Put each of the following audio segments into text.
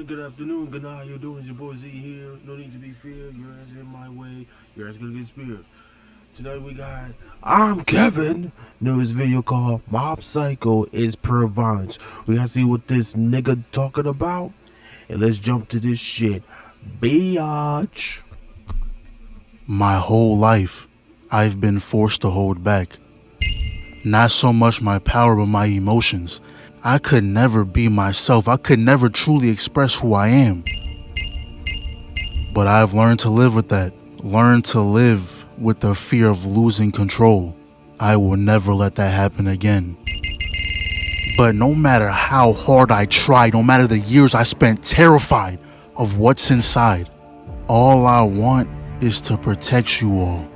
morning, good afternoon, good night. How you doing? It's your boy Z here. No need to be feared. Your ass in my way. Your ass gonna get speared. Tonight we got I'm Kevin. Newest video called Mob Psycho is Pure Violence. We gotta see what this nigga talking about. And let's jump to this shit. Biatch. My whole life, I've been forced to hold back. Not so much my power, but my emotions. I could never be myself. I could never truly express who I am. But I've learned to live with that. Learned to live with the fear of losing control. I will never let that happen again. But no matter how hard I tried, no matter the years I spent terrified of what's inside, all I want is to protect you all.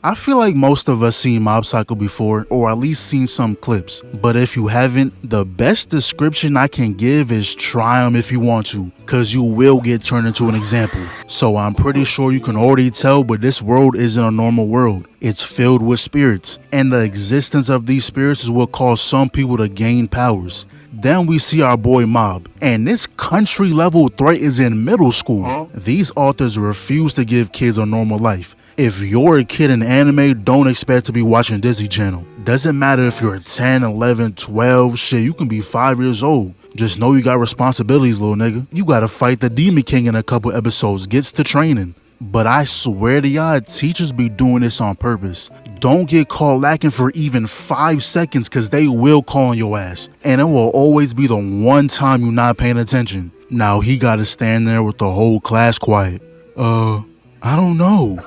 I feel like most of us seen Mob Psycho before, or at least seen some clips. But if you haven't, the best description I can give is try 'em if you want to, cause you will get turned into an example. So I'm pretty sure you can already tell, but this world isn't a normal world. It's filled with spirits, and the existence of these spirits is what caused some people to gain powers. Then we see our boy Mob, and this country level threat is in middle school. These authors refuse to give kids a normal life. If you're a kid in anime, don't expect to be watching Disney Channel. Doesn't matter if you're 10, 11, 12, shit, you can be 5 years old. Just know you got responsibilities, little nigga. You gotta fight the Demon King in a couple episodes, gets to training. But I swear to y'all, teachers be doing this on purpose. Don't get caught lacking for even 5 seconds, cause they will call on your ass. And it will always be the one time you're not paying attention. Now he gotta stand there with the whole class quiet. I don't know.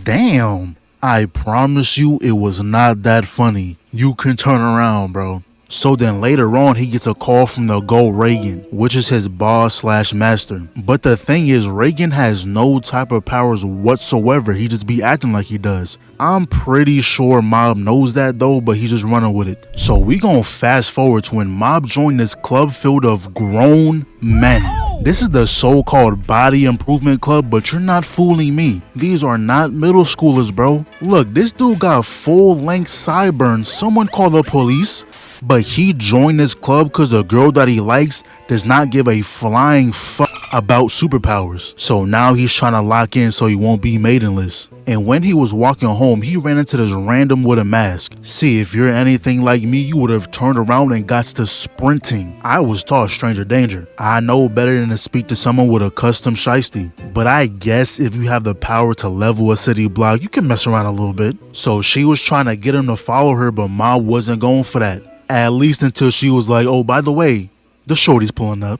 Damn, I promise you it was not that funny. You can turn around, bro. So then later on, he gets a call from the GO Reagan, which is his boss slash master. But the thing is, Reagan has no type of powers whatsoever. He just be acting like he does. I'm pretty sure Mob knows that though, but he's just running with it. So we gonna fast forward to when Mob joined this club filled of grown men. This is the so-called body improvement club, but you're not fooling me. These are not middle schoolers, bro. Look, this dude got full-length sideburns. Someone call the police. But he joined this club because the girl that he likes does not give a flying fuck about superpowers. So now he's trying to lock in so he won't be maidenless. And when he was walking home, he ran into this random with a mask. See, if you're anything like me, you would have turned around and got to sprinting. I was taught stranger danger. I know better than to speak to someone with a custom shiesty. But I guess if you have the power to level a city block, you can mess around a little bit. So she was trying to get him to follow her, but Mob wasn't going for that. At least until she was like, oh, by the way, the shorty's pulling up.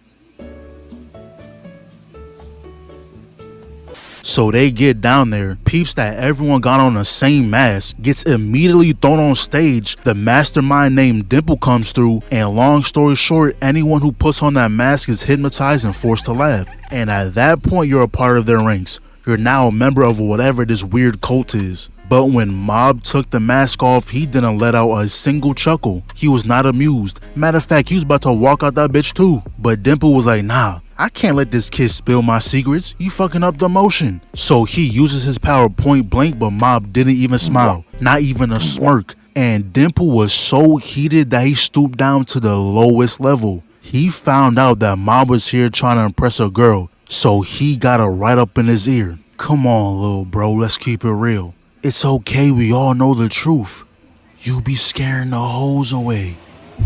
So they get down there, peeps that everyone got on the same mask, gets immediately thrown on stage, the mastermind named Dimple comes through, and long story short, anyone who puts on that mask is hypnotized and forced to laugh. And at that point, you're a part of their ranks. You're now a member of whatever this weird cult is. But when Mob took the mask off, he didn't let out a single chuckle. He was not amused. Matter of fact, he was about to walk out that bitch too. But Dimple was like, nah, I can't let this kid spill my secrets. You fucking up the motion. So he uses his power point blank, but Mob didn't even smile. Not even a smirk. And Dimple was so heated that he stooped down to the lowest level. He found out that Mob was here trying to impress a girl. So he got her right up in his ear. Come on, little bro, let's keep it real. It's okay, we all know the truth. You be scaring the hoes away.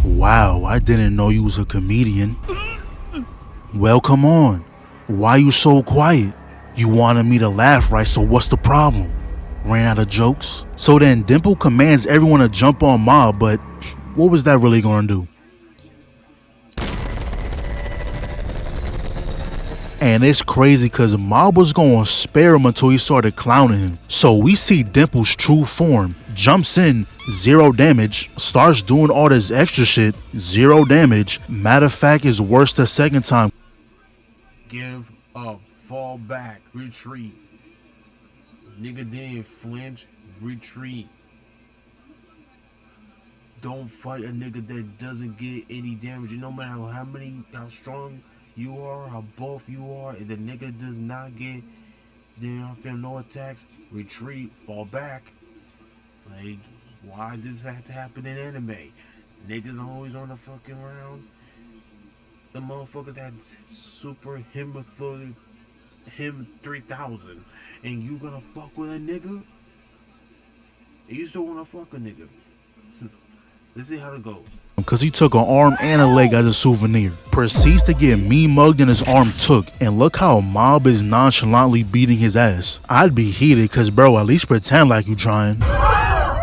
Wow, I didn't know you was a comedian. Well, come on. Why you so quiet? You wanted me to laugh, right? So what's the problem? Ran out of jokes? So then Dimple commands everyone to jump on Mob, but what was that really gonna do? And it's crazy because Mob was going to spare him until he started clowning him. So we see Dimple's true form. Jumps in, 0 damage. Starts doing all this extra shit, 0 damage. Matter of fact, it's worse the second time. Give up. Fall back. Retreat. Nigga didn't flinch. Retreat. Don't fight a nigga that doesn't get any damage. No matter how strong you are, how buff you are, if the nigga does not get They don't feel no attacks, retreat, fall back. Like, why does that have to happen in anime? Niggas always on the fucking round. The motherfuckers that super him 3000, and you gonna fuck with a nigga? You still wanna fuck a nigga? Let's see how it goes. Because he took an arm and a leg as a souvenir. Proceeds to get me mugged and his arm took. And look how Mob is nonchalantly beating his ass. I'd be heated because, bro, at least pretend like you trying.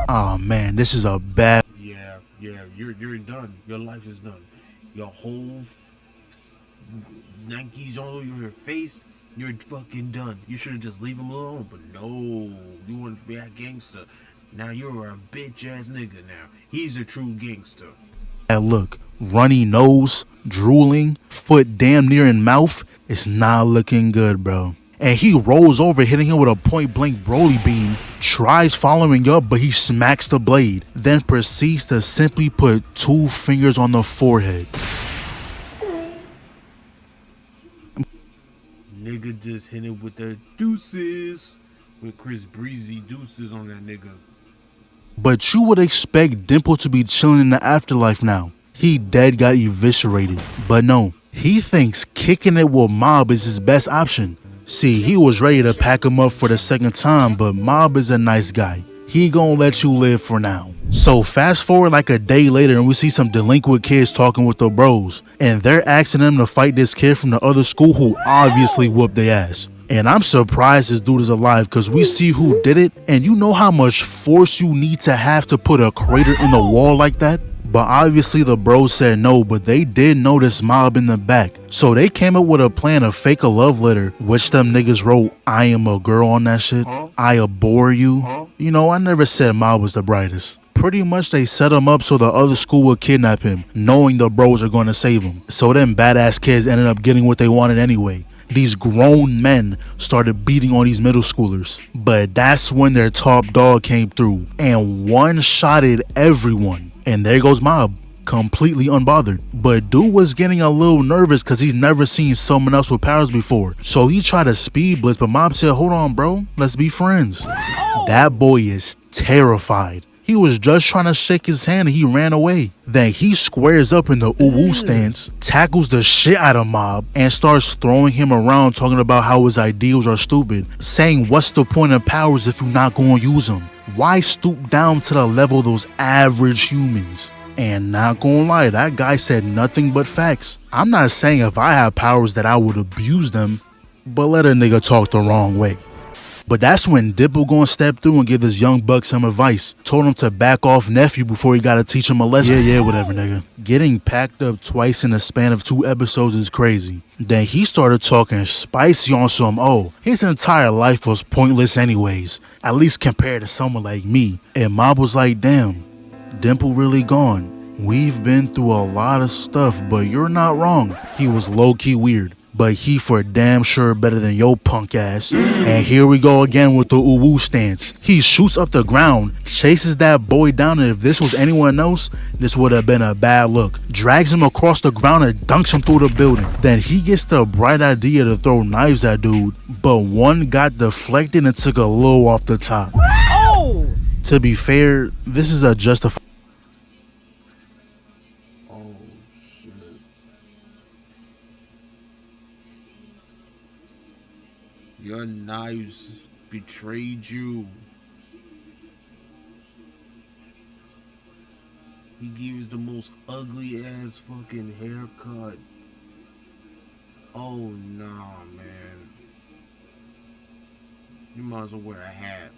Oh man, this is a bad. Yeah, you're done. Your life is done. Your whole Nikes all over your face. You're fucking done. You should have just leave him alone. But no, you want to be a gangster. Now you're a bitch ass nigga now. He's a true gangster. Look, runny nose, drooling, foot damn near in mouth. It's not looking good, bro. And he rolls over, hitting him with a point blank Broly beam. Tries following up, but he smacks the blade. Then proceeds to simply put 2 fingers on the forehead. Nigga just hit it with the deuces. With Chris Breezy deuces on that nigga. But you would expect Dimple to be chilling in the afterlife now. He dead got eviscerated. But no, he thinks kicking it with Mob is his best option. See, he was ready to pack him up for the second time, but Mob is a nice guy. He gonna let you live for now. So fast forward like a day later and we see some delinquent kids talking with the bros. And they're asking them to fight this kid from the other school who obviously whooped their ass. And I'm surprised this dude is alive because we see who did it, and you know how much force you need to have to put a crater in the wall like that? But obviously the bros said no, but they did notice Mob in the back. So they came up with a plan to fake a love letter, which them niggas wrote, "I am a girl" on that shit. I abhor you. You know, I never said Mob was the brightest. Pretty much they set him up so the other school would kidnap him, knowing the bros are going to save him. So them badass kids ended up getting what they wanted anyway. These grown men started beating on these middle schoolers. But that's when their top dog came through and one-shotted everyone. And there goes Mob, completely unbothered. But dude was getting a little nervous because he's never seen someone else with powers before. So he tried to speed blitz, but Mob said, "Hold on, bro, let's be friends." That boy is terrified. He was just trying to shake his hand and he ran away. Then he squares up in the ooh-woo stance, tackles the shit out of Mob, and starts throwing him around talking about how his ideals are stupid, saying what's the point of powers if you're not going to use them? Why stoop down to the level of those average humans? And not gonna lie, that guy said nothing but facts. I'm not saying if I had powers that I would abuse them, but let a nigga talk the wrong way. But that's when Dimple gonna step through and give this young buck some advice. Told him to back off nephew before he gotta teach him a lesson. Yeah, whatever, nigga. Getting packed up twice in the span of 2 episodes is crazy. Then he started talking spicy on some, oh, his entire life was pointless anyways, at least compared to someone like me. And Mob was like, damn, Dimple really gone. We've been through a lot of stuff, but you're not wrong. He was low-key weird. But he for damn sure better than your punk ass. And here we go again with the ooh-woo stance. He shoots up the ground, chases that boy down, and if this was anyone else, this would have been a bad look. Drags him across the ground and dunks him through the building. Then he gets the bright idea to throw knives at dude, but one got deflected and took a little off the top. Oh! To be fair, this is a justified. Your knives betrayed you. He gave you the most ugly ass fucking haircut. Oh nah, man. You might as well wear a hat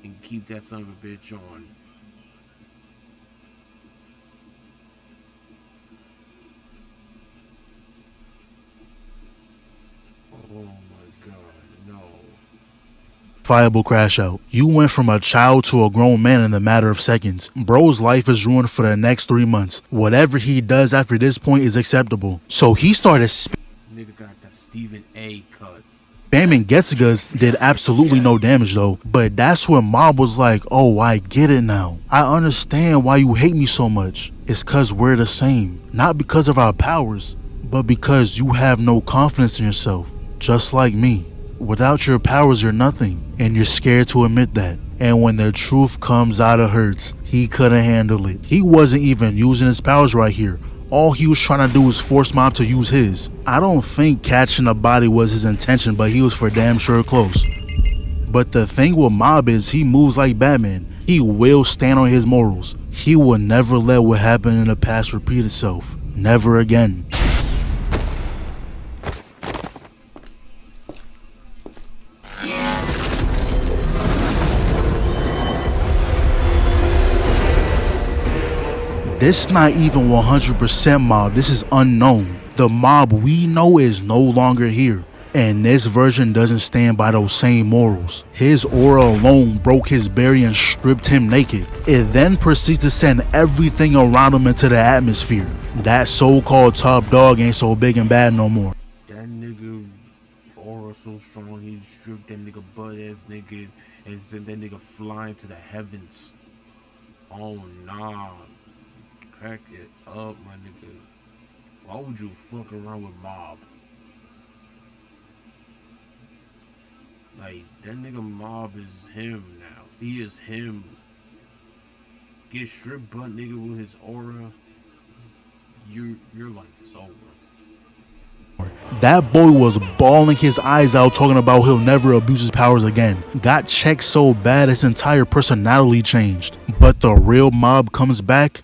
and keep that son of a bitch on. Oh my god, no. Viable crash out. You went from a child to a grown man in a matter of seconds. Bro's life is ruined for the next 3 months. Whatever he does after this point is acceptable. So he started Nigga got that Stephen A cut. spamming Getsugas did absolutely no damage though. But that's when Mob was like, oh, I get it now. I understand why you hate me so much. It's cause we're the same. Not because of our powers, but because you have no confidence in yourself. just like me. Without your powers, you're nothing, and you're scared to admit that. And when the truth comes out, it hurts. He couldn't handle it. He wasn't even using his powers right here. All he was trying to do was force Mob to use his. I don't think catching a body was his intention, but he was for damn sure close. But the thing with Mob is he moves like Batman. He will stand on his morals. He will never let what happened in the past repeat itself. Never again. This not even 100% Mob, this is unknown. The Mob we know is no longer here. And this version doesn't stand by those same morals. His aura alone broke his barrier and stripped him naked. It then proceeds to send everything around him into the atmosphere. That so-called top dog ain't so big and bad no more. That nigga aura so strong, he stripped that nigga butt ass nigga and sent that nigga flying to the heavens. Oh nah. Crack it up, my nigga. Why would you fuck around with Mob? Like, that nigga Mob is him now. He is him. Get stripped butt nigga with his aura. Your life is over. That boy was bawling his eyes out talking about he'll never abuse his powers again. Got checked so bad his entire personality changed. But the real Mob comes back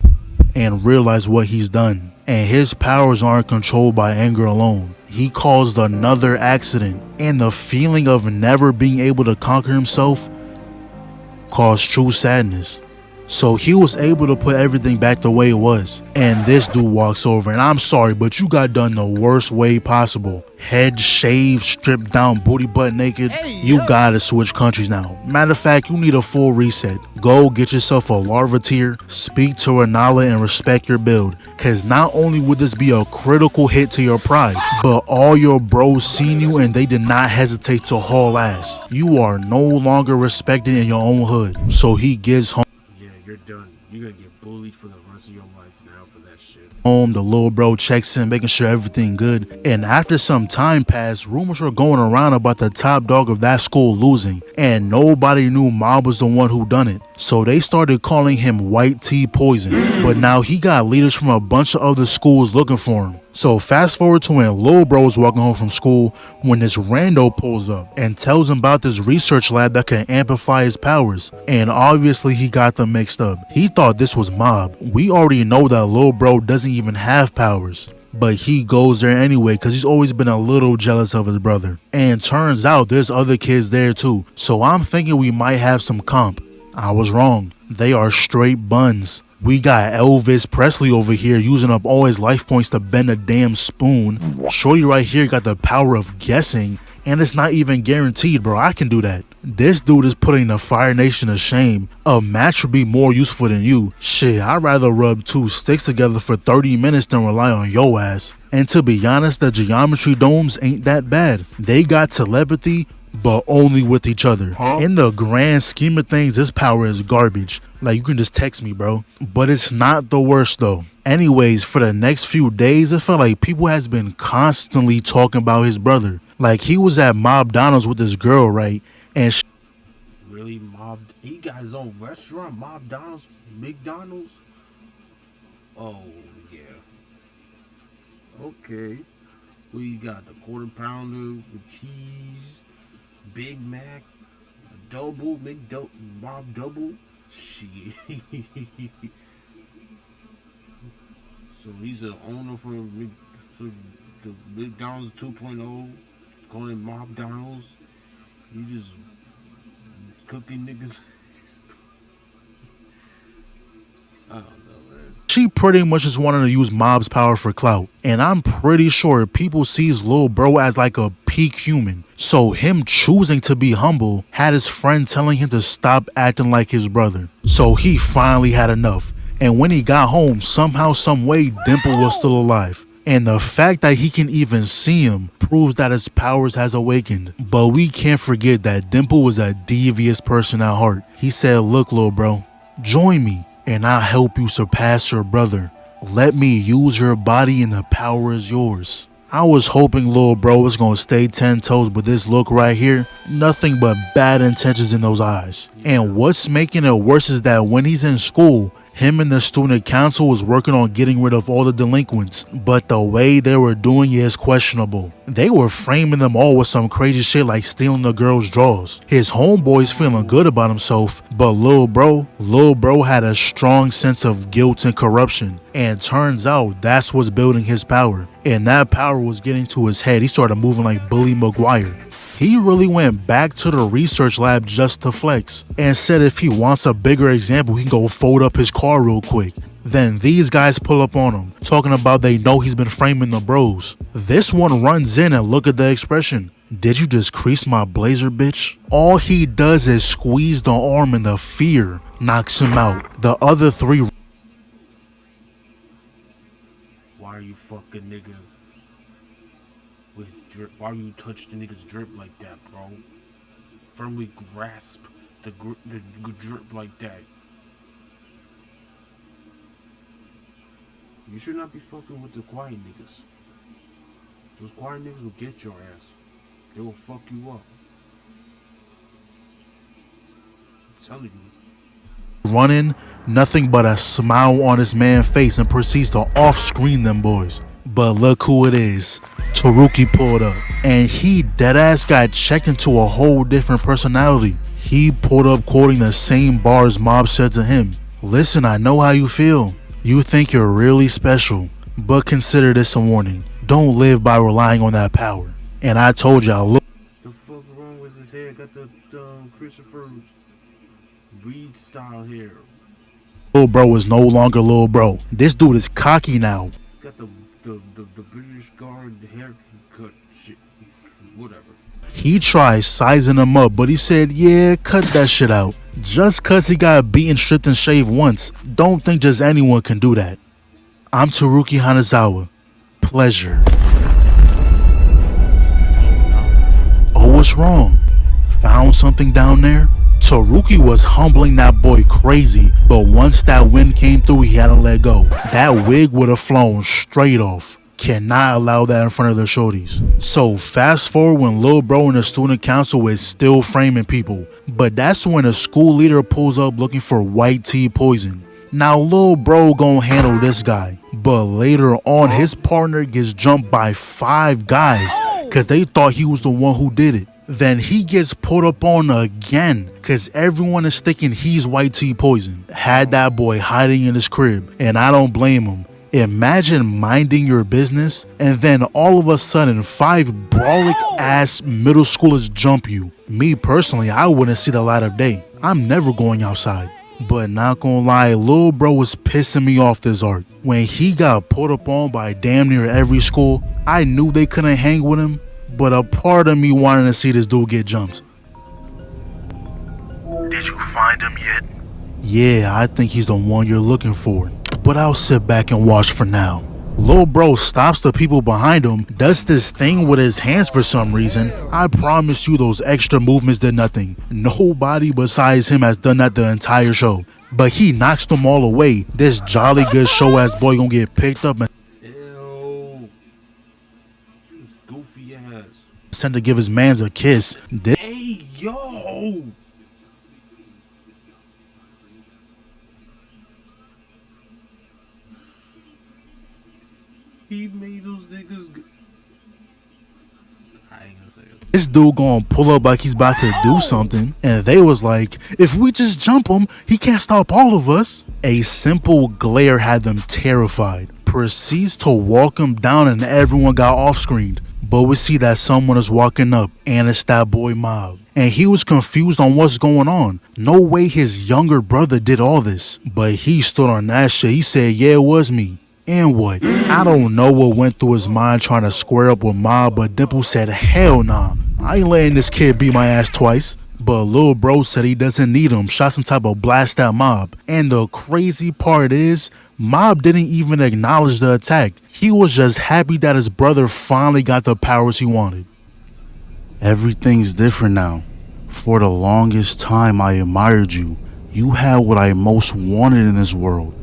and realizes what he's done. And his powers aren't controlled by anger alone. He caused another accident, and the feeling of never being able to conquer himself caused true sadness. So he was able to put everything back the way it was. And this dude walks over, and I'm sorry, but you got done the worst way possible. Head shaved, stripped down, booty butt naked. You gotta switch countries now. Matter of fact, you need a full reset. Go get yourself a larva tier, speak to Renala, and respect your build. Cause not only would this be a critical hit to your pride, but all your bros seen you and they did not hesitate to haul ass. You are no longer respected in your own hood. So he gives home. You're done. You're gonna get bullied for the rest of your life now for that shit. The little bro checks in, making sure everything good. And after some time passed, rumors were going around about the top dog of that school losing, and nobody knew Mob was the one who done it. So they started calling him White Tea Poison. But now he got leaders from a bunch of other schools looking for him. So fast forward to when Lil Bro was walking home from school when this rando pulls up and tells him about this research lab that can amplify his powers. And obviously he got them mixed up. He thought this was Mob. We already know that Lil Bro doesn't even have powers. But he goes there anyway because he's always been a little jealous of his brother. And turns out there's other kids there too. So I'm thinking we might have some comp. I was wrong. They are straight buns. We got Elvis Presley over here using up all his life points to bend a damn spoon. Shorty right here got the power of guessing, and it's not even guaranteed, bro. I can do that. This dude is putting the Fire Nation to shame. A match would be more useful than you. Shit, I'd rather rub two sticks together for 30 minutes than rely on yo ass. And to be honest, the geometry domes ain't that bad. They got telepathy, but only with each other. In the grand scheme of things, this power is garbage. Like, you can just text me, bro. But it's not the worst though. Anyways, for the next few days, it felt like people has been constantly talking about his brother. Like, he was at McDonald's with this girl, right? And Really, Mob? He got his own restaurant, McDonald's? Oh, yeah. Okay. We got the quarter pounder with cheese, Big Mac, double, Mob double. Shit. So he's an owner for the McDonald's 2.0, calling it McDonald's. He just cooking niggas. I don't know, man. she pretty much just wanted to use Mob's power for clout. And I'm pretty sure people sees Lil Bro as like a peak human. So him choosing to be humble had his friend telling him to stop acting like his brother. So he finally had enough. And when he got home, somehow, some way, Dimple was still alive. And the fact that he can even see him proves that his powers has awakened. But we can't forget that Dimple was a devious person at heart. He said, look, Lil Bro, join me and I'll help you surpass your brother. Let me use your body and the power is yours. I was hoping little bro was gonna stay 10 toes, but this look right here, nothing but bad intentions in those eyes. And what's making it worse is that when he's in school, him and the student council was working on getting rid of all the delinquents, but the way they were doing it is questionable. They were framing them all with some crazy shit like stealing the girl's drawers. His homeboy's feeling good about himself, but Lil Bro had a strong sense of guilt and corruption. And turns out that's what's building his power. And that power was getting to his head. He started moving like Bully Maguire. He really went back to the research lab just to flex and said if he wants a bigger example, he can go fold up his car real quick. Then these guys pull up on him, talking about they know he's been framing the bros. This one runs in and look at the expression. Did you just crease my blazer, bitch? All he does is squeeze the arm and the fear knocks him out. The other three. Why are you fucking nigga with drip? Why you touch the nigga's drip like that, bro? Firmly grasp the drip like that. You should not be fucking with the quiet niggas. Those quiet niggas will get your ass. They will fuck you up. I'm telling you. Running, nothing but a smile on his man's face, and proceeds to off-screen them boys. But look who it is. Taruki pulled up, and he deadass got checked into a whole different personality. He pulled up quoting the same bars Mob said to him. Listen, I know how you feel. You think you're really special, but consider this a warning. Don't live by relying on that power. And I told y'all, look. The fuck wrong with his hair? Got the Christopher Reed style hair. Lil bro is no longer Lil bro. This dude is cocky now. Got the British guard haircut shit. Whatever. He tried sizing him up, but he said, yeah, cut that shit out. Just cause he got beaten, stripped, and shaved once, don't think just anyone can do that. I'm Taruki Hanazawa. Pleasure. Oh, what's wrong? Found something down there? Taruki was humbling that boy crazy, but once that wind came through, he had to let go. That wig would have flown straight off. Cannot allow that in front of the shorties. So fast forward when Lil Bro and the student council is still framing people, but that's when a school leader pulls up looking for white tea poison. Now Lil Bro gon' handle this guy, but later on his partner gets jumped by 5 guys cause they thought he was the one who did it. Then he gets put up on again cause everyone is thinking he's white tea poison. Had that boy hiding in his crib, and I don't blame him. Imagine minding your business and then all of a sudden 5 brolic ass middle schoolers jump you. Me personally, I wouldn't see the light of day. I'm never going outside. But not gonna lie, Lil Bro was pissing me off this arc. When he got put up on by damn near every school, I knew they couldn't hang with him, but a part of me wanted to see this dude get jumped. Did you find him yet? Yeah, I think he's the one you're looking for. But I'll sit back and watch for now. Lil Bro stops the people behind him, does this thing with his hands for some reason. I promise you those extra movements did nothing. Nobody besides him has done that the entire show. But he knocks them all away. This jolly good show ass boy gonna get picked up and Ew. This goofy ass. sent to give his mans a kiss. Hey, yo! He made those niggas I ain't gonna say it. This dude gonna pull up like he's about to do something, and they was like, if we just jump him, he can't stop all of us. A simple glare had them terrified. Proceeds to walk him down and everyone got off-screened. But we see that someone is walking up, and it's that boy Mob. And he was confused on what's going on. No way his younger brother did all this. But he stood on that shit. He said, yeah, it was me. And what? I don't know what went through his mind trying to square up with Mob, but Dimple said, hell nah. I ain't letting this kid beat my ass twice. But Lil Bro said he doesn't need him, shot some type of blast at Mob. And the crazy part is, Mob didn't even acknowledge the attack. He was just happy that his brother finally got the powers he wanted. Everything's different now. For the longest time I admired you. You had what I most wanted in this world.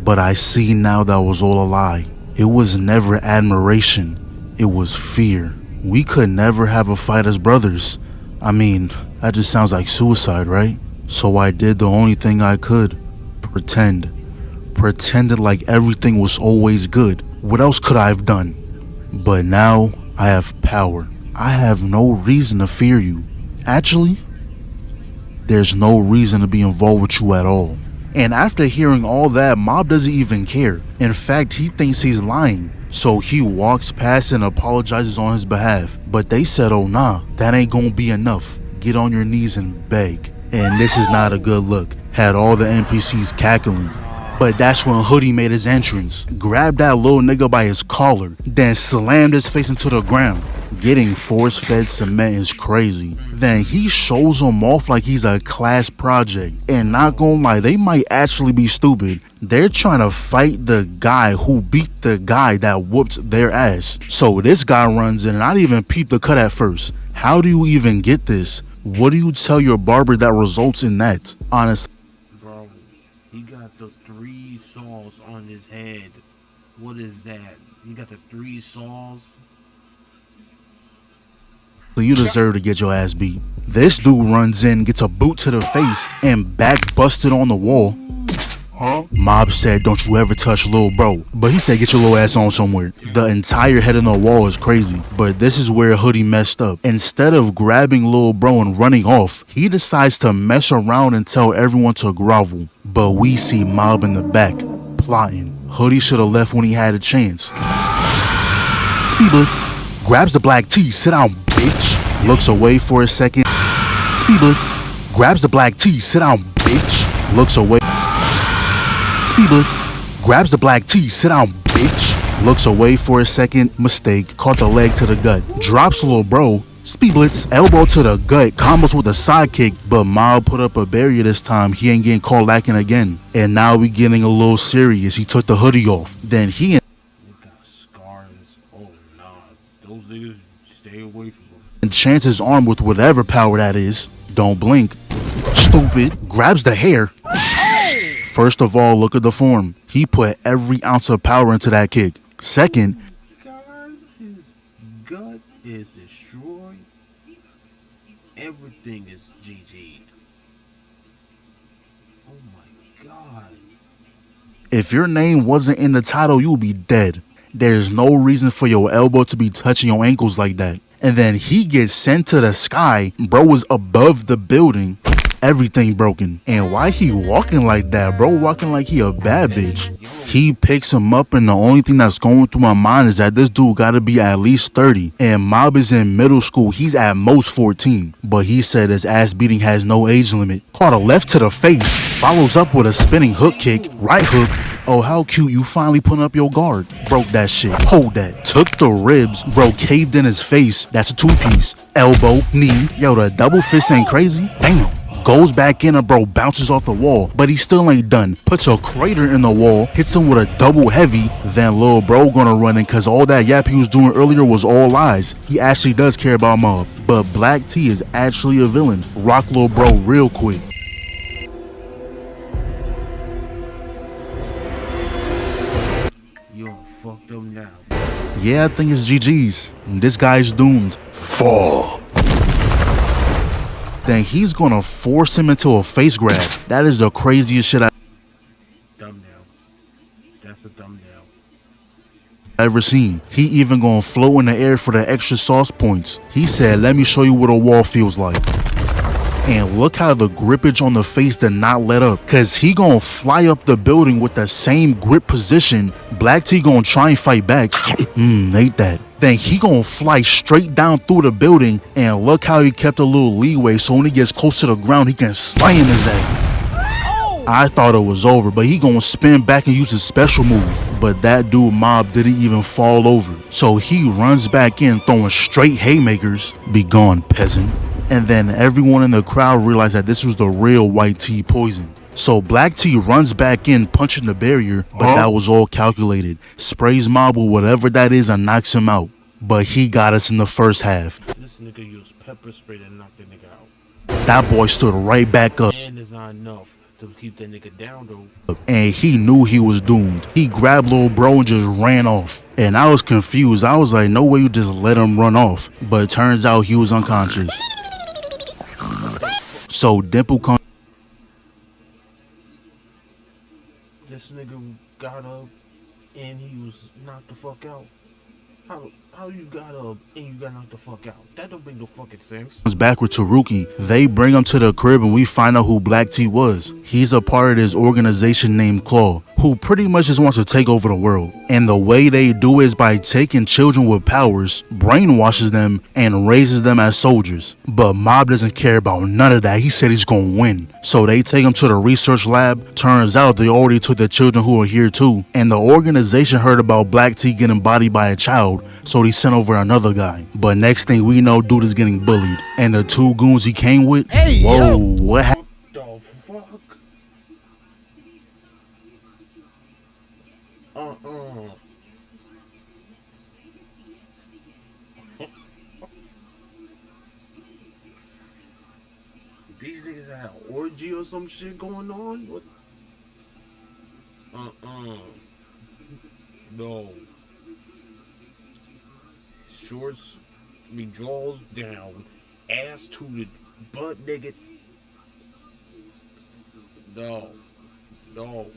But I see now that was all a lie. It was never admiration. It was fear. We could never have a fight as brothers. I mean, that just sounds like suicide, right? So I did the only thing I could. Pretend. Pretended like everything was always good. What else could I have done? But now I have power. I have no reason to fear you. Actually, there's no reason to be involved with you at all. And after hearing all that, Mob doesn't even care. In fact, he thinks he's lying. So he walks past and apologizes on his behalf. But they said, oh nah, that ain't gonna be enough. Get on your knees and beg. And this is not a good look. Had all the NPCs cackling. But that's when Hoodie made his entrance, grabbed that little nigga by his collar, then slammed his face into the ground. Getting force-fed cement is crazy. Then he shows him off like he's a class project. And not gonna lie, they might actually be stupid. They're trying to fight the guy who beat the guy that whooped their ass. So this guy runs in and I didn't even peep the cut at first. How do you even get this? What do you tell your barber that results in that? Honestly. Bro, he got the 3 saws on his head. What is that? He got the 3 saws? You deserve to get your ass beat. This dude runs in, gets a boot to the face, and back busted on the wall. Huh? Mob said, don't you ever touch Lil Bro. But he said, get your little ass on somewhere. The entire head on the wall is crazy. But this is where Hoodie messed up. Instead of grabbing Lil Bro and running off, he decides to mess around and tell everyone to grovel. But we see Mob in the back, plotting. Hoodie should have left when he had a chance. Speed Blitz grabs the black tee, sit down, bitch. Looks away for a second. Speed Blitz grabs the black tee, sit down, bitch. Looks away. Speed Blitz grabs the black tee, sit down, bitch. Looks away for a second, mistake, caught the leg to the gut. Drops Lil Bro. Speed Blitz, elbow to the gut, combos with a sidekick, but Mob put up a barrier this time. He ain't getting caught lacking again. And now we getting a little serious. He took the hoodie off. Then he Got scars. Oh nah, those niggas stay away from him. enchants his arm with whatever power that is. Don't blink. Stupid. Grabs the hair. First of all, look at the form. He put every ounce of power into that kick. Second, God, his gut is destroyed. Everything is GG'd. Oh my god. if your name wasn't in the title, you would be dead. There's no reason for your elbow to be touching your ankles like that. And then he gets sent to the sky. Bro was above the building. Everything broken. And why he walking like that? Bro walking like he a bad bitch. He picks him up and the only thing that's going through my mind is that this dude gotta be at least 30. And Mob is in middle school. He's at most 14. But he said his ass beating has no age limit. Caught a left to the face. Follows up with a spinning hook kick. Right hook. Oh, how cute, you finally put up your guard. Broke that shit. Hold that. Took the ribs. Bro caved in his face. That's a 2-piece. Elbow, knee. Yo, the double fist ain't crazy? Damn. Goes back in and bro bounces off the wall, but he still ain't done. Puts a crater in the wall, hits him with a double heavy. Then Lil Bro gonna run in cause all that yap he was doing earlier was all lies. He actually does care about Mob. But Black T is actually a villain. Rock Lil Bro real quick. You're fucked up now. Yeah, I think it's GG's. This guy's doomed. Fall. Then he's gonna force him into a face grab. That is the craziest shit I've Thumbnail. That's a thumbnail. ever seen. He even gonna float in the air for the extra sauce points. He said, let me show you what a wall feels like. And look how the grippage on the face did not let up. Cause he gonna fly up the building with the same grip position. Black T gonna try and fight back. Ain't that. Then he gonna fly straight down through the building. And look how he kept a little leeway so when he gets close to the ground, he can slam his ass. I thought it was over, but he gonna spin back and use his special move. But that dude Mob didn't even fall over. So he runs back in throwing straight haymakers. Be gone, peasant. And then everyone in the crowd realized that this was the real White T poison. So Black T runs back in, punching the barrier, but that was all calculated. Sprays Mob with whatever that is and knocks him out. But he got us in the first half. This nigga used pepper spray to knock the nigga out. That boy stood right back up. And it's not enough. To keep that nigga down though. And he knew he was doomed. He grabbed little bro and just ran off. And I was confused. I was like, no way you just let him run off. But it turns out he was unconscious. So Dimple comes. This nigga got up and he was knocked the fuck out. How you got up and you got knocked the fuck out? That don't make no fucking sense. Back with Taruki. They bring him to the crib and we find out who Black T was. He's a part of this organization named Claw, who pretty much just wants to take over the world. And the way they do is by taking children with powers, brainwashes them, and raises them as soldiers. But Mob doesn't care about none of that. He said he's gonna win. So they take him to the research lab. Turns out they already took the children who are here too. And the organization heard about Black T getting bodied by a child, so he sent over another guy. But next thing we know, dude is getting bullied. And the two goons he came with, Hey, whoa, yo. what happened? The fuck? These niggas had an orgy or some shit going on? What? No. Shorts, me drawers down, ass to the butt naked. No. No.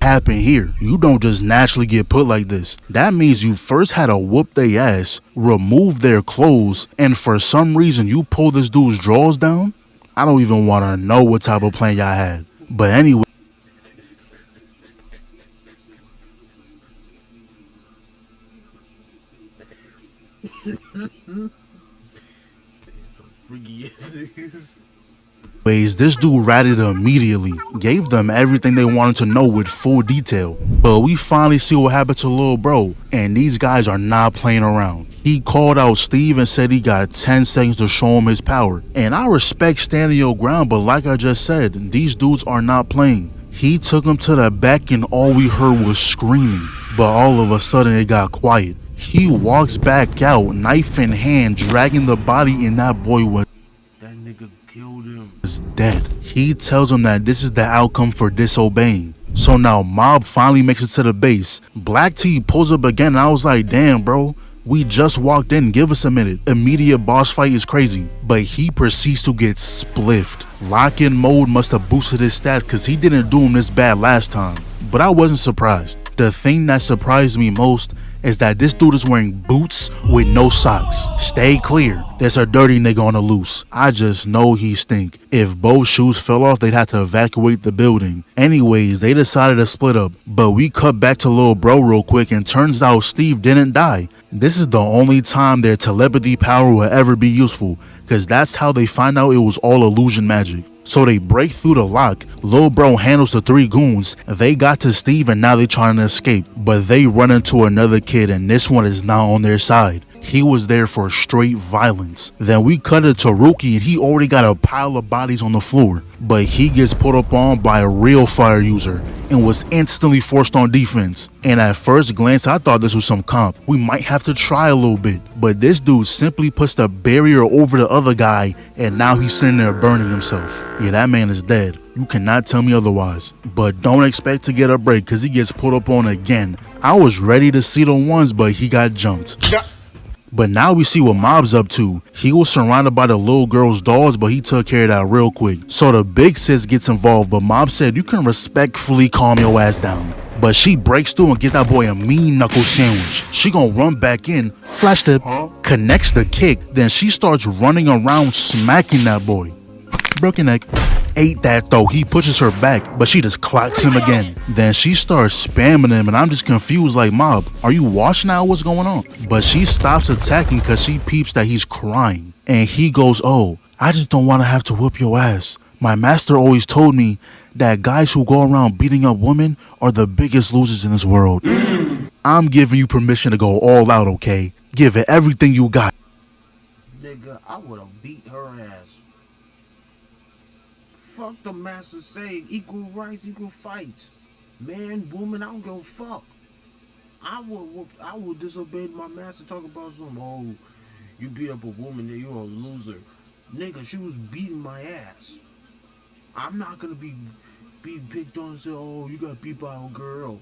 Happen here. You don't just naturally get put like this. That means you first had to whoop their ass, remove their clothes, and for some reason you pull this dude's drawers down? I don't even want to know what type of plan y'all had. But anyway, Some freaky ass niggas. this dude ratted immediately, gave them everything they wanted to know with full detail. But we finally see what happened to little bro, and these guys are not playing around. He called out Steve and said he got 10 seconds to show him his power. And I respect standing your ground, but like I just said, these dudes are not playing. He took him to the back and all we heard was screaming. But all of a sudden it got quiet. He walks back out, knife in hand, dragging the body, and that boy was That nigga killed him. dead. He tells him that this is the outcome for disobeying. So now Mob finally makes it to the base. Black T pulls up again and I was like, damn bro, we just walked in, give us a minute. Immediate boss fight is crazy. But he proceeds to get spliffed. Lock-in mode must have boosted his stats because he didn't do him this bad last time. But I wasn't surprised. The thing that surprised me most is that this dude is wearing boots with no socks. Stay clear. There's a dirty nigga on the loose. I just know he stink. If both shoes fell off, they'd have to evacuate the building. Anyways, they decided to split up. But we cut back to little bro real quick and turns out Steve didn't die. This is the only time their telepathy power will ever be useful, because that's how they find out it was all illusion magic. So they break through the lock. Lil bro handles the three goons. They got to Steve and now they trying to escape. But they run into another kid and this one is not on their side. He was there for straight violence. Then we cut it to Rookie and he already got a pile of bodies on the floor. But he gets put up on by a real fire user and was instantly forced on defense. And at first glance I thought this was some comp. We might have to try a little bit. But this dude simply puts the barrier over the other guy and now he's sitting there burning himself. Yeah, that man is dead. You cannot tell me otherwise. But don't expect to get a break because he gets put up on again. I was ready to see the ones but he got jumped. But now we see what Mob's up to. He was surrounded by the little girl's dolls, but he took care of that real quick. So the big sis gets involved, but Mob said you can respectfully calm your ass down. But she breaks through and gives that boy a mean knuckle sandwich. She gonna run back in, flash tip, connects the kick, then she starts running around smacking that boy. Broken neck. Ate that though. He pushes her back, but she just clocks him again. Then she starts spamming him and I'm just confused like, Mob, are you washing out? What's going on? But she stops attacking because she peeps that he's crying. And he goes, oh, I just don't want to have to whoop your ass. My master always told me that guys who go around beating up women are the biggest losers in this world. I'm giving you permission to go all out, okay? Give it everything you got. Nigga, I would have beat her ass. Fuck the master say, equal rights, equal fights. Man, woman, I don't give a fuck. I would disobey my master, talk about some, oh, You beat up a woman, then you're a loser. Nigga, she was beating my ass. I'm not gonna be picked on and say, oh, you got beat by a girl.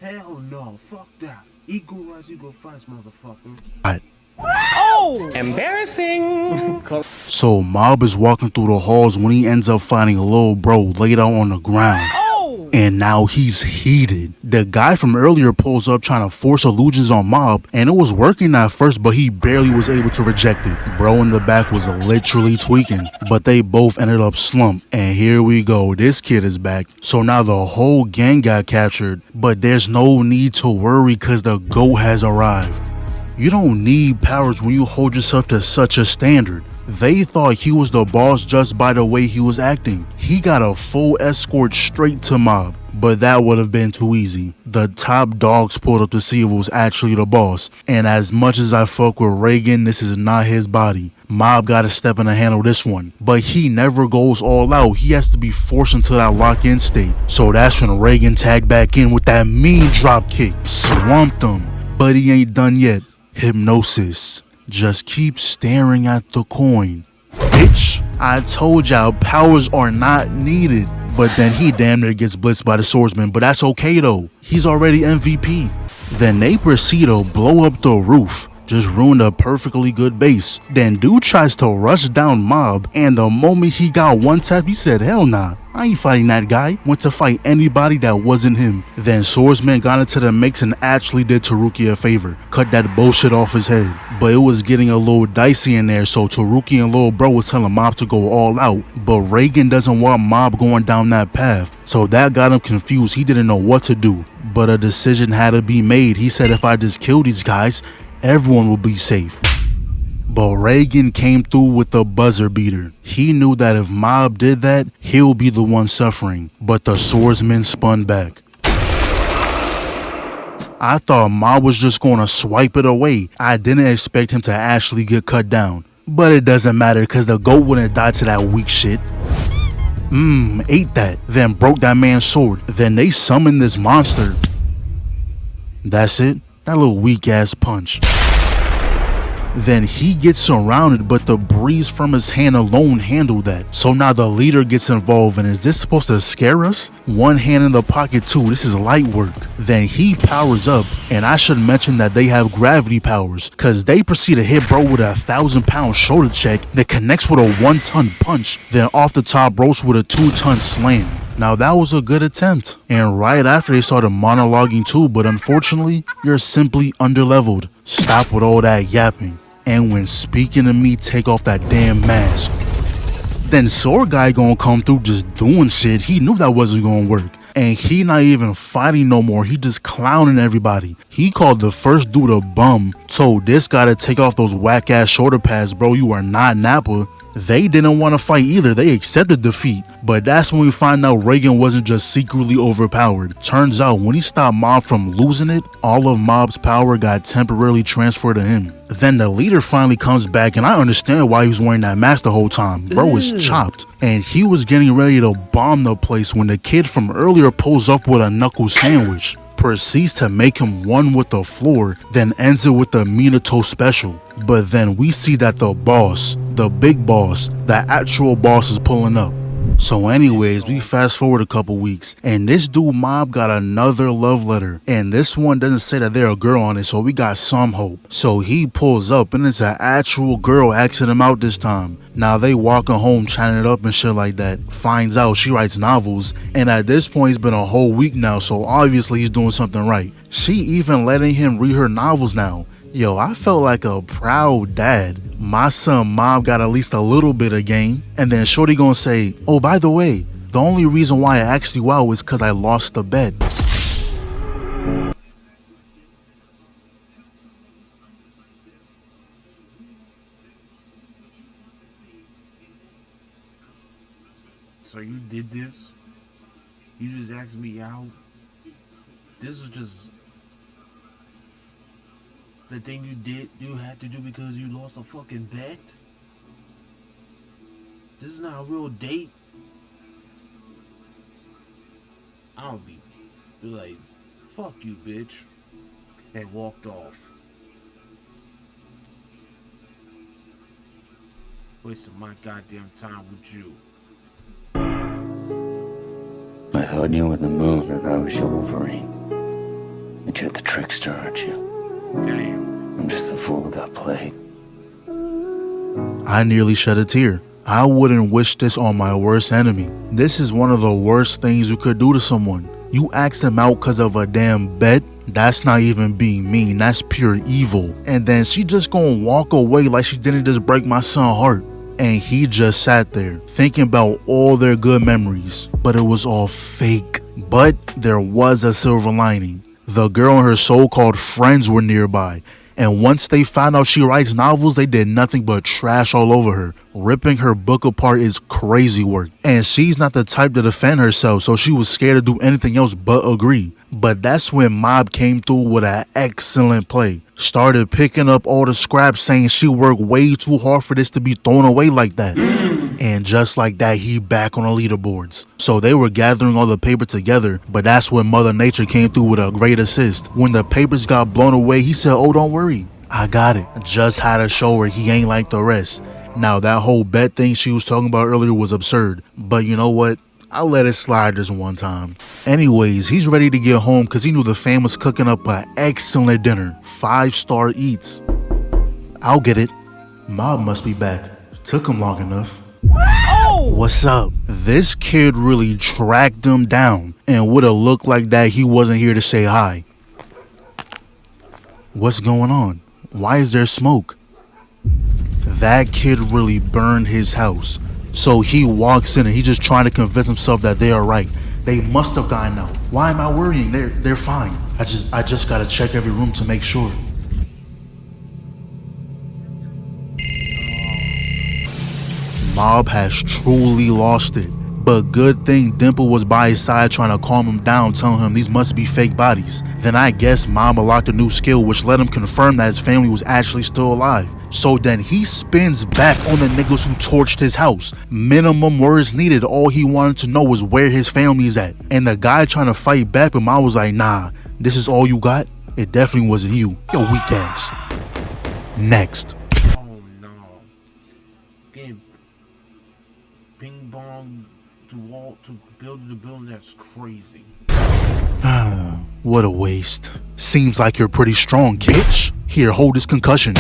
Hell no, fuck that. Equal rights, equal fights, motherfucker. Oh! Embarrassing! So Mob is walking through the halls when he ends up finding a little bro laid out on the ground. Oh! And now he's heated. The guy from earlier pulls up trying to force illusions on Mob, and it was working at first, but he barely was able to reject it. Bro in the back was literally tweaking, but they both ended up slumped. And here we go, this kid is back. So now the whole gang got captured, but there's no need to worry because the GOAT has arrived. You don't need powers when you hold yourself to such a standard. They thought he was the boss just by the way he was acting. He got a full escort straight to Mob, but that would have been too easy. The top dogs pulled up to see if it was actually the boss. And as much as I fuck with Reagan, this is not his body. Mob gotta step in and handle this one. But he never goes all out. He has to be forced into that lock-in state. So that's when Reagan tagged back in with that mean drop kick. Swamped him. But he ain't done yet. Hypnosis. Just keep staring at the coin. Bitch, I told y'all powers are not needed. But then he damn near gets blitzed by the swordsman, but that's okay though. He's already MVP. Then they proceed to blow up the roof. Just ruined a perfectly good base. Then dude tries to rush down Mob, and the moment he got one tap, he said, hell nah, I ain't fighting that guy. Went to fight anybody that wasn't him. Then Swordsman got into the mix and actually did Taruki a favor. Cut that bullshit off his head. But it was getting a little dicey in there, so Taruki and Lil Bro was telling Mob to go all out. But Reagan doesn't want Mob going down that path. So that got him confused. He didn't know what to do. But a decision had to be made. He said, if I just kill these guys, everyone will be safe. But Reagan came through with the buzzer beater. He knew that if Mob did that, he'll be the one suffering. But the swordsman spun back. I thought Mob was just gonna swipe it away. I didn't expect him to actually get cut down. But it doesn't matter because the GOAT wouldn't die to that weak shit. Ate that. Then broke that man's sword. Then they summoned this monster. That's it. That little weak ass punch. Then he gets surrounded, but the breeze from his hand alone handled that. So now the leader gets involved, and is this supposed to scare us? One hand in the pocket too, this is light work. Then he powers up, and I should mention that they have gravity powers, cause they proceed to hit bro with a 1,000-pound shoulder check that connects with a 1-ton punch, then off the top ropes with a 2-ton slam. Now that was a good attempt, and right after they started monologuing too, but unfortunately, you're simply underleveled. Stop with all that yapping. And when speaking to me, take off that damn mask. Then Sword Guy gonna come through just doing shit. He knew that wasn't gonna work. And he not even fighting no more. He just clowning everybody. He called the first dude a bum. Told this guy to take off those whack ass shoulder pads, bro. You are not Nappa. They didn't want to fight either. They accepted defeat. But that's when we find out Reagan wasn't just secretly overpowered. Turns out when he stopped Mob from losing it, all of Mob's power got temporarily transferred to him. Then the leader finally comes back, and I understand why he was wearing that mask the whole time. Bro was chopped. And he was getting ready to bomb the place when the kid from earlier pulls up with a knuckle sandwich. Proceeds to make him one with the floor, then ends it with the Minato special. But then we see that the boss, the big boss, the actual boss is pulling up. So anyways, we fast forward a couple weeks, and this dude Mob got another love letter, and this one doesn't say that they're a girl on it, so we got some hope. So he pulls up, and it's an actual girl asking him out this time. Now they walking home chatting it up and shit like that. Finds out she writes novels, and at this point it's been a whole week now, so obviously he's doing something right. She even letting him read her novels now. Yo, I felt like a proud dad. My son Mob got at least a little bit of game. And then Shorty gonna say, oh, by the way, the only reason why I asked you out is because I lost the bet. So you did this? You just asked me out? This is just the thing you had to do because you lost a fucking bet? This is not a real date. I'll be like, fuck you, bitch. And walked off. wasting my goddamn time with you. I thought you were the moon and I was your Wolverine. But you're the trickster, aren't you? Damn. I'm just the fool who got played. I nearly shed a tear. I wouldn't wish this on my worst enemy. This is one of the worst things you could do to someone. You ask them out because of a damn bet? That's not even being mean, that's pure evil. And then she just gonna walk away like she didn't just break my son's heart. And he just sat there thinking about all their good memories, but it was all fake. But there was a silver lining. The girl and her so-called friends were nearby, and once they found out she writes novels, they did nothing but trash all over her. Ripping her book apart is crazy work, and she's not the type to defend herself, so she was scared to do anything else but agree. But that's when Mob came through with an excellent play. Started picking up all the scraps, saying she worked way too hard for this to be thrown away like that. And just like that, he back on the leaderboards. So they were gathering all the paper together, but that's when Mother Nature came through with a great assist. When the papers got blown away, he said, "Oh, don't worry, I got it." Just had to show her he ain't like the rest. Now that whole bet thing she was talking about earlier was absurd, but you know what? I'll let it slide this one time. Anyways, he's ready to get home because he knew the fam was cooking up an excellent dinner. 5-star eats. I'll get it. Mob must be back. Took him long enough. What's up? This kid really tracked him down, and would have looked like that he wasn't here to say hi. What's going on? Why is there smoke? That kid really burned his house. So he walks in and he's just trying to convince himself that they are right. They must have gotten out. Why am I worrying? They're fine. I just gotta check every room to make sure. Mob has truly lost it. But good thing Dimple was by his side trying to calm him down, telling him these must be fake bodies. Then I guess Mob unlocked a new skill which let him confirm that his family was actually still alive. So then he spins back on the niggas who torched his house. Minimum words needed, all he wanted to know was where his family's at. And the guy trying to fight back, but Mob was like, "Nah, this is all you got? It definitely wasn't you. Yo, weak ass." Next. Oh no. Getting ping pong to wall to building to building, that's crazy. What a waste. Seems like you're pretty strong, bitch. Here, hold this concussion.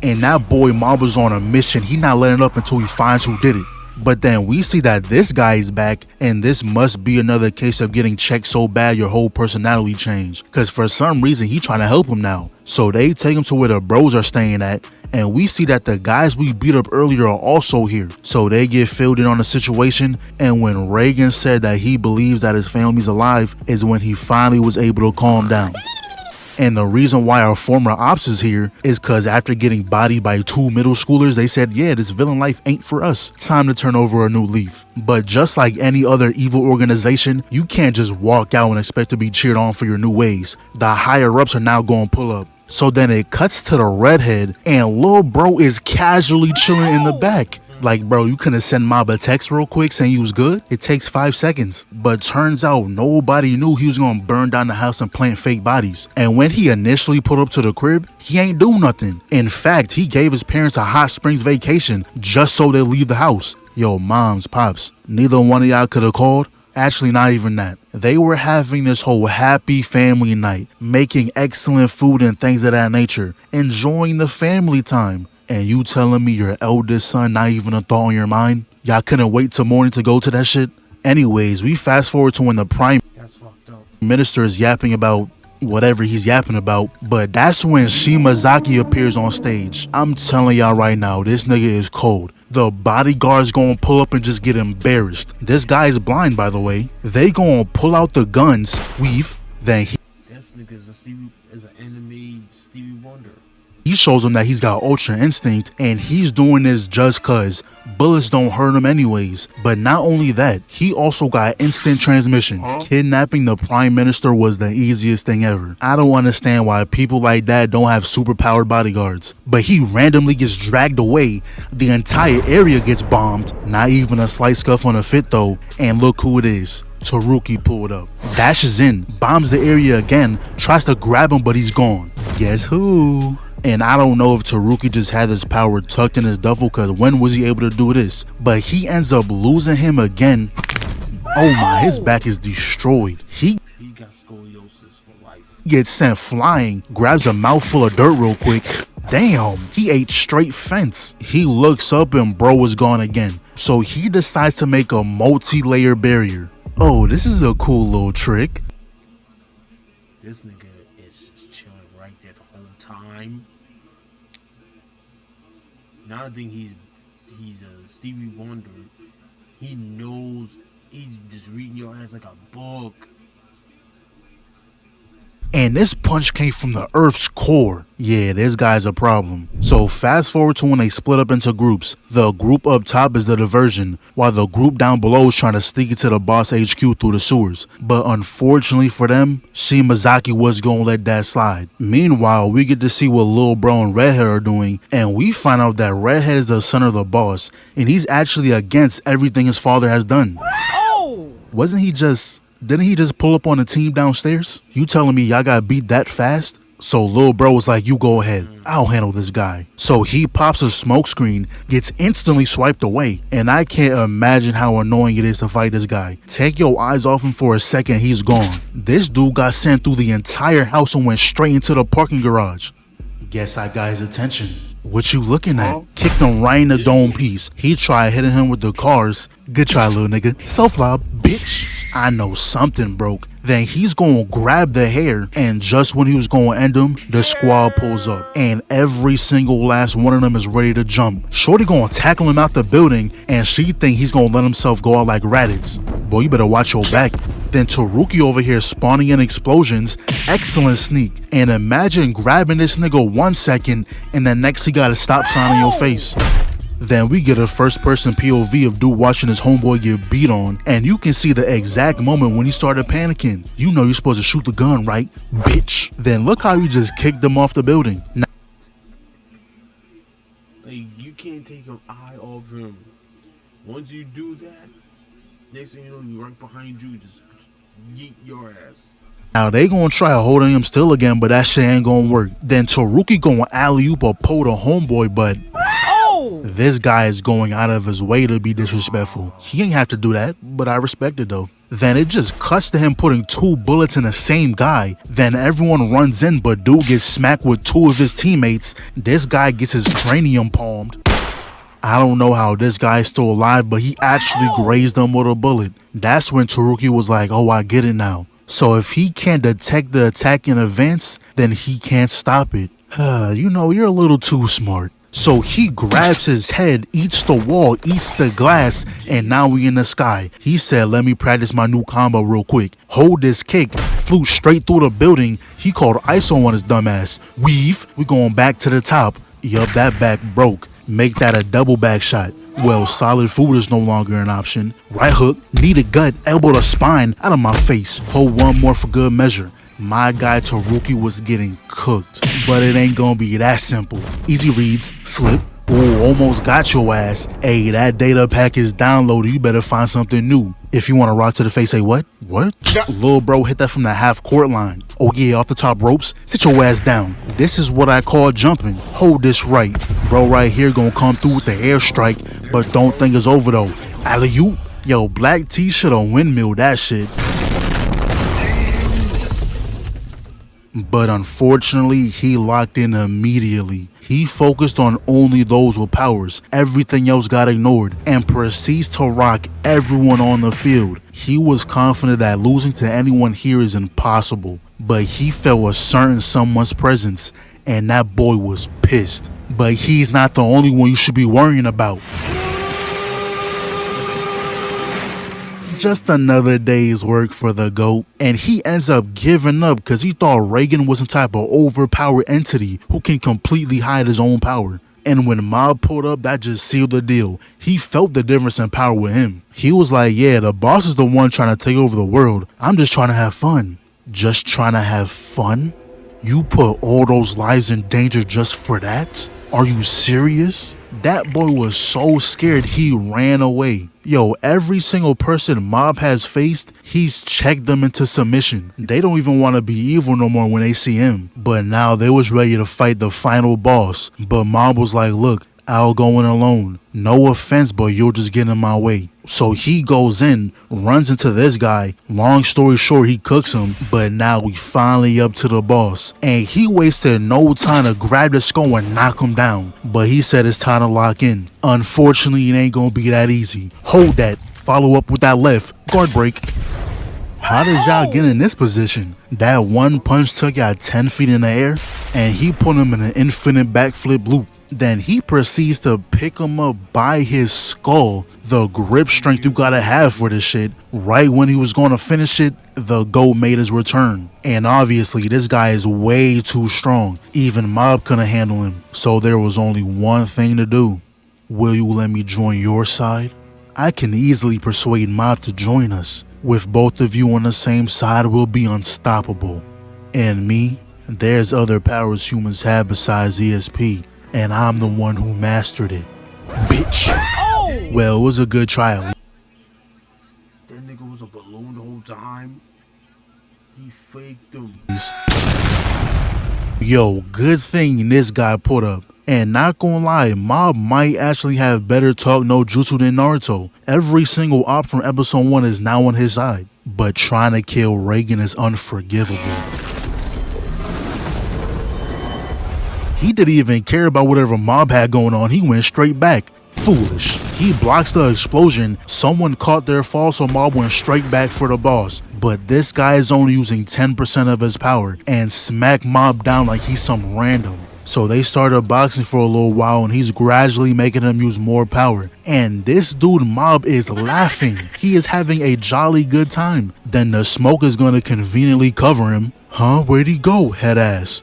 And that boy Mob was on a mission. He not letting up until he finds who did it. But then we see that this guy is back, and this must be another case of getting checked so bad your whole personality changed. Cause for some reason he trying to help him now. So they take him to where the bros are staying at, and we see that the guys we beat up earlier are also here. So they get filled in on the situation, and when Reagan said that he believes that his family's alive is when he finally was able to calm down. And the reason why our former ops is here is because after getting bodied by 2 middle schoolers, they said, yeah, this villain life ain't for us. Time to turn over a new leaf. But just like any other evil organization, you can't just walk out and expect to be cheered on for your new ways. The higher ups are now going to pull up. So then it cuts to the redhead, and lil bro is casually chilling in the back. Like, bro, you couldn't send Mob a text real quick saying you was good? It takes 5 seconds. But turns out nobody knew he was gonna burn down the house and plant fake bodies. And when he initially pulled up to the crib, he ain't do nothing. In fact, he gave his parents a hot springs vacation just so they leave the house. Yo, moms, pops, neither one of y'all could have called? Actually, not even that. They were having this whole happy family night, making excellent food and things of that nature, enjoying the family time. And you telling me your eldest son not even a thought on your mind? Y'all couldn't wait till morning to go to that shit? Anyways, we fast forward to when the prime minister is yapping about whatever he's yapping about, but that's when Shimazaki appears on stage. I'm telling y'all right now, this nigga is cold. The bodyguards gonna pull up and just get embarrassed. This guy is blind, by the way. They gonna pull out the guns, then This nigga is an enemy Stevie Wonder. He shows him that he's got ultra instinct, and he's doing this just cause bullets don't hurt him anyways. But not only that, he also got instant transmission. Kidnapping the prime minister was the easiest thing ever. I don't understand why people like that don't have superpowered bodyguards. But he randomly gets dragged away. The entire area gets bombed. Not even a slight scuff on a fit though. And look who it is. Taruki pulled up, dashes in, bombs the area again, tries to grab him but he's gone. Guess who? And I don't know if Taruki just had this power tucked in his duffel, because when was he able to do this? But he ends up losing him again. Oh my, his back is destroyed. He got scoliosis for life. Gets sent flying, grabs a mouthful of dirt real quick. Damn, he ate straight fence. He looks up and bro is gone again. So he decides to make a multi-layer barrier. Oh, this is a cool little trick. This nigga is just chilling right there the whole time. Now I think he's a Stevie Wonder. He knows, he's just reading your ass like a book. And this punch came from the Earth's core. Yeah, this guy's a problem. So fast forward to when they split up into groups. The group up top is the diversion, while the group down below is trying to sneak into the boss HQ through the sewers. But unfortunately for them, Shimazaki was gonna let that slide. Meanwhile, we get to see what Lil Bro and Redhead are doing, and we find out that Redhead is the son of the boss, and he's actually against everything his father has done. Oh! Didn't he just pull up on the team downstairs? You telling me y'all got beat that fast? So Lil Bro was like, you go ahead, I'll handle this guy. So he pops a smoke screen, gets instantly swiped away, and I can't imagine how annoying it is to fight this guy. Take your eyes off him for a second, he's gone. This dude got sent through the entire house and went straight into the parking garage. Guess I got his attention. What you looking at? Kicked him right in the dome piece. He tried hitting him with the cars. Good try, little nigga. Self-lob, bitch. I know something broke. Then he's gonna grab the hair, and just when he was gonna end him, the squad pulls up, and every single last one of them is ready to jump. Shorty gonna tackle him out the building, and she think he's gonna let himself go out like Raditz. Boy, you better watch your back. Then Taruki over here spawning in explosions. Excellent sneak. And imagine grabbing this nigga 1 second, and then next he got a stop sign on your face. Then we get a first person POV of dude watching his homeboy get beat on, and you can see the exact moment when he started panicking. You know you're supposed to shoot the gun, right, bitch? Then look how you just kicked him off the building. Now, like, you can't take an eye off him. Once you do that, next thing you know, you right behind you, just yeet your ass. Now they gonna try holding him still again, but that shit ain't gonna work. Then Taruki gonna alley-oop a pole to homeboy, but this guy is going out of his way to be disrespectful. He ain't have to do that, but I respect it though. Then it just cuts to him putting 2 bullets in the same guy. Then everyone runs in, but dude gets smacked with 2 of his teammates. This guy gets his cranium palmed. I don't know how this guy is still alive, but he actually grazed him with a bullet. That's when Taruki was like, oh, I get it now. So if he can't detect the attack in advance, then he can't stop it. You know, you're a little too smart. So he grabs his head, eats the wall, eats the glass, and now we in the sky. He said, let me practice my new combo real quick. Hold this kick, flew straight through the building. He called ISO on his dumbass. Weave, we going back to the top. Yup, that back broke. Make that a double back shot. Well, solid food is no longer an option. Right hook, knee to gut, elbow to spine, out of my face. Hold one more for good measure. My guy Taruki was getting cooked, but it ain't gonna be that simple. Easy reads, slip. Ooh, almost got your ass. Hey, that data pack is downloaded. You better find something new. If you want to rock to the face, say what? What? Lil Bro hit that from the half court line. Oh yeah, off the top ropes. Sit your ass down. This is what I call jumping. Hold this right. Bro right here gonna come through with the airstrike, but don't think it's over though. Alley-oop. Yo, Black T should have windmilled that shit. But unfortunately, he locked in immediately. He focused on only those with powers. Everything else got ignored and proceeds to rock everyone on the field. He was confident that losing to anyone here is impossible, but he felt a certain someone's presence, and that boy was pissed. But he's not the only one you should be worrying about. Just another day's work for the GOAT, and he ends up giving up because he thought Reagan was some type of overpowered entity who can completely hide his own power. And when Mob pulled up, that just sealed the deal. He felt the difference in power with him. He was like, yeah, the boss is the one trying to take over the world. I'm just trying to have fun. Just trying to have fun? You put all those lives in danger just for that? Are you serious? That boy was so scared he ran away. Yo, every single person Mob has faced, he's checked them into submission. They don't even want to be evil no more when they see him. But now they was ready to fight the final boss. But Mob was like, look, I'll go in alone. No offense, but you'll just get in my way. So he goes in, runs into this guy. Long story short, he cooks him. But now we finally up to the boss. And he wasted no time to grab the skull and knock him down. But he said it's time to lock in. Unfortunately, it ain't gonna be that easy. Hold that. Follow up with that left. Guard break. How did y'all get in this position? That one punch took y'all 10 feet in the air. And he put him in an infinite backflip loop. Then he proceeds to pick him up by his skull. The grip strength you gotta have for this shit. Right when he was gonna finish it, the GOAT made his return. And obviously this guy is way too strong. Even Mob couldn't handle him. So there was only one thing to do. Will you let me join your side? I can easily persuade Mob to join us. With both of you on the same side, we'll be unstoppable. And me, there's other powers humans have besides ESP. And I'm the one who mastered it. Bitch. Oh. Well, it was a good trial. That nigga was a balloon the whole time. He faked him. Yo, good thing this guy put up. And not gonna lie, Mob might actually have better talk no jutsu than Naruto. Every single op from episode 1 is now on his side. But trying to kill Reagan is unforgivable. He didn't even care about whatever Mob had going on. He went straight back. Foolish. He blocks the explosion. Someone caught their fall, so Mob went straight back for the boss. But this guy is only using 10% of his power and smack Mob down like he's some random. So they started boxing for a little while and he's gradually making him use more power. And this dude Mob is laughing. He is having a jolly good time. Then the smoke is gonna conveniently cover him. Huh? Where'd he go, head ass?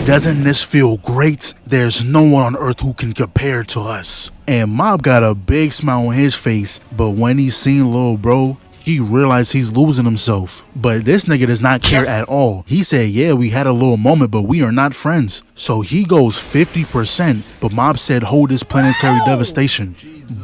Doesn't this feel great? There's no one on earth who can compare to us. And Mob got a big smile on his face, but when he seen Lil Bro, he realized he's losing himself. But this nigga does not care at all. He said, yeah, we had a little moment, but we are not friends. So he goes 50%, but Mob said hold this planetary devastation.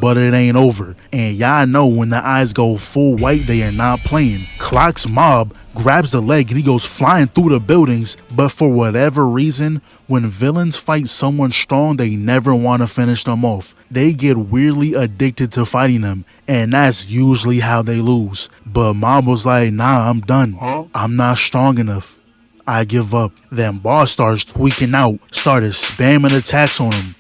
But it ain't over. And y'all know when the eyes go full white, they are not playing. Clocks Mob, grabs the leg, and he goes flying through the buildings. But for whatever reason, when villains fight someone strong, they never want to finish them off. They get weirdly addicted to fighting them. And that's usually how they lose. But Mob was like, nah, I'm done. I'm not strong enough. I give up. Then boss starts tweaking out, started spamming attacks on him.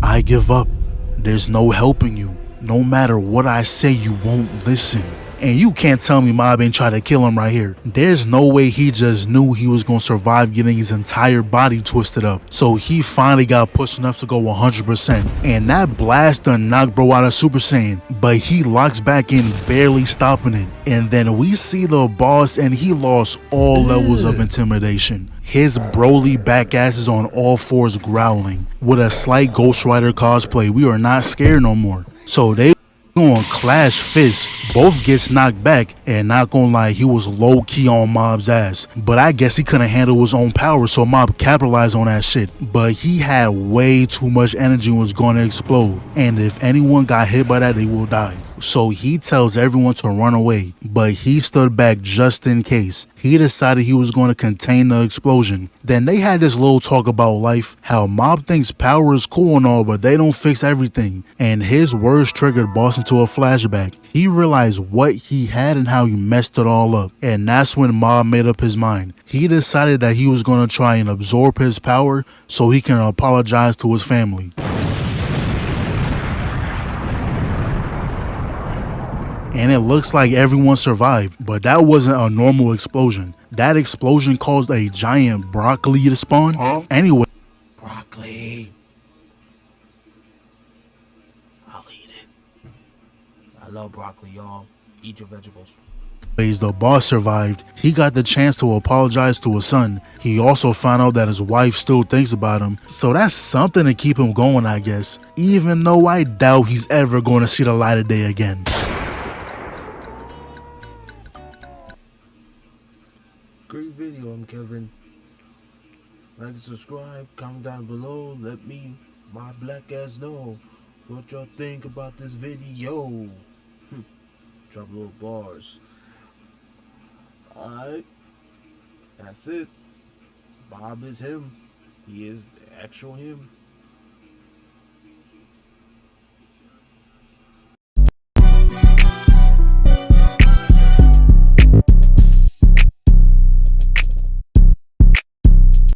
I give up. There's no helping you. No matter what I say, you won't listen. And you can't tell me Mob ain't try to kill him right here. There's no way he just knew he was gonna survive getting his entire body twisted up. So he finally got pushed enough to go 100%. And that blast done knocked bro out of Super Saiyan. But he locks back in, barely stopping it. And then we see the boss and he lost all levels of intimidation. His Broly back ass is on all fours growling. With a slight Ghost Rider cosplay, we are not scared no more. So they on clash fists, both gets knocked back, and not gonna lie, he was low-key on Mob's ass. But I guess he couldn't handle his own power, so Mob capitalized on that shit. But he had way too much energy and was gonna explode. And if anyone got hit by that, they will die. So he tells everyone to run away, but he stood back just in case. He decided he was going to contain the explosion. Then they had this little talk about life, how Mob thinks power is cool and all, but they don't fix everything. And his words triggered Boss into a flashback. He realized what he had and how he messed it all up. And that's when Mob made up his mind. He decided that he was going to try and absorb his power so he can apologize to his family. And it looks like everyone survived, but that wasn't a normal explosion. That explosion caused a giant broccoli to spawn. Anyway. Broccoli. I'll eat it. I love broccoli, y'all. Eat your vegetables. The boss survived. He got the chance to apologize to his son. He also found out that his wife still thinks about him. So that's something to keep him going, I guess. Even though I doubt he's ever going to see the light of day again. Great video, I'm Kevin. Like and subscribe, comment down below, let me, my black ass, know what y'all think about this video. Drop little bars. Alright, that's it. Bob is him. He is the actual him.